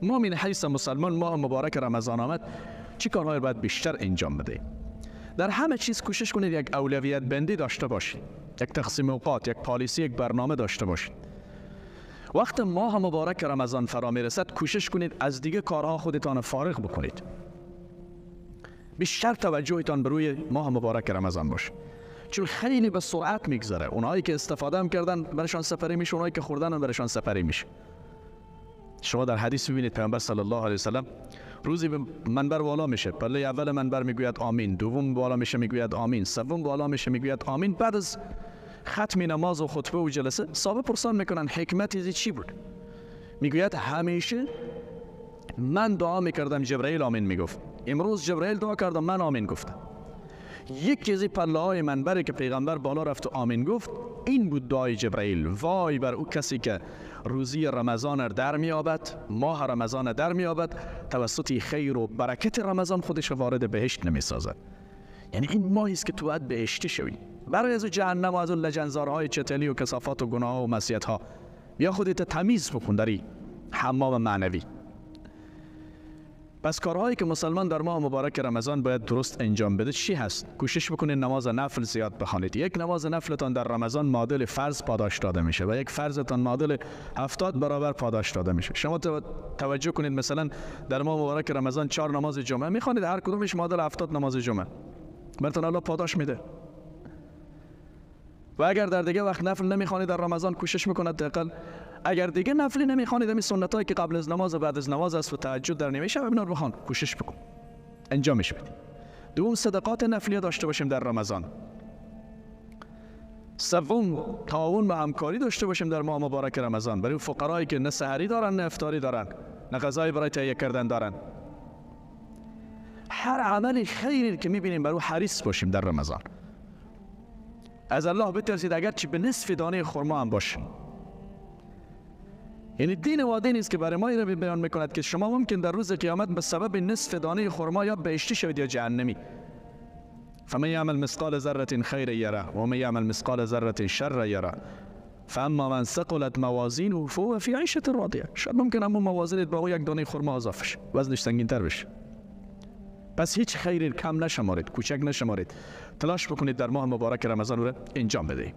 ما من حیث مسلمان ماه مبارک رمضان آمد چه کارهایی باید بیشتر انجام بده؟ در همه چیز کوشش کنید یک اولویت بندی داشته باشید، یک تقسیم اوقات، یک پالیسی، یک برنامه داشته باشید. وقت ماه مبارک رمضان فرا میرسد کوشش کنید از دیگه کارها خودتان فارغ بکنید. بیشتر توجهتان به روی ماه مبارک رمضان باشه، چون خیلی به سرعت میگذره. اونایی که استفاده هم کردن برشان سپری میشه، اونایی که خوردن هم برشان سپری میشه. شما در حدیث میبینید پیامبر صلی الله علیه و سلم روزی به منبر بالا میشه، پله اول منبر میگوید آمین، دوم بالا میشه میگوید آمین، سوم بالا میشه میگوید آمین. بعد از ختم نماز و خطبه و جلسه صحابه پرسان میکنن حکمت از چی بود؟ میگوید همیشه من دعا میکردم جبرائیل آمین میگفت، امروز جبرائیل دعا کردم من آمین گفتم. یک چیزی پله های منبری که پیغمبر بالا رفت و آمین گفت این بود دعای جبرائیل. وای بر او کسی که روزی رمضان در میابد، ماه رمضان در میابد، توسط خیر و برکت رمضان خودش وارد بهشت نمیسازد. یعنی این ماهی است که تو باید بهشتی شوی، برای از جهنم و از اون لجنزارهای چتلی و کثافات و گناه و معصیت ها بیا خودت تمیز بکن در این حمام معنوی. پس کارهایی که مسلمان در ماه مبارک رمضان باید درست انجام بده چی هست؟ کوشش بکنید نماز نفل زیاد بخوانید. یک نماز نفلتان در رمضان معادل فرض پاداش داده میشه و یک فرضتان معادل 70 برابر پاداش داده میشه. شما توجه کنید مثلا در ماه مبارک رمضان 4 نماز جمعه میخوانید، هر کدومش معادل 70 نماز جمعه، براتون الله پاداش میده. و اگر در دیگه وقت نفل نمیخوانید در رمضان کوشش میکنید حداقل اگر دیگه نفلی نمیخوانید همین سنتایی که قبل از نماز و بعد از نماز است و تهجد در نیمه شب اینا رو بخوان، کوشش بکن انجامش بدید. دوم صدقات نفلی داشته باشیم در رمضان. سوم تعاون و همکاری داشته باشیم در ماه مبارک رمضان برای فقرایی که نه سحری دارن نه افطاری دارن نه غذای برای تهیه کردن دارن. هر عمل خیری که میبینیم برای حریص باشیم در رمضان. از الله بترسید اگر چی به نصف دانه خرما هم باشه. یعنی دین وادی نیست که برای ما این رو بیان میکند که شما ممکن در روز قیامت به سبب نصف دانه خرما یا بهشتی شوید یا جهنمی. فمن یعمل مثقال ذره خیر یره و من یعمل مثقال ذره شر یره فاما من ثقلت موازینه فهو فی عیشة راضیه. شاید ممکن اما موازینت با او یک دانه خرما اضافه شه، وزنش سنگین‌تر بشه. پس هیچ خیری کم نشمارید، کوچک نشمارید. تلاش بکنید در ماه مبارک رمضان رو انجام بدهید.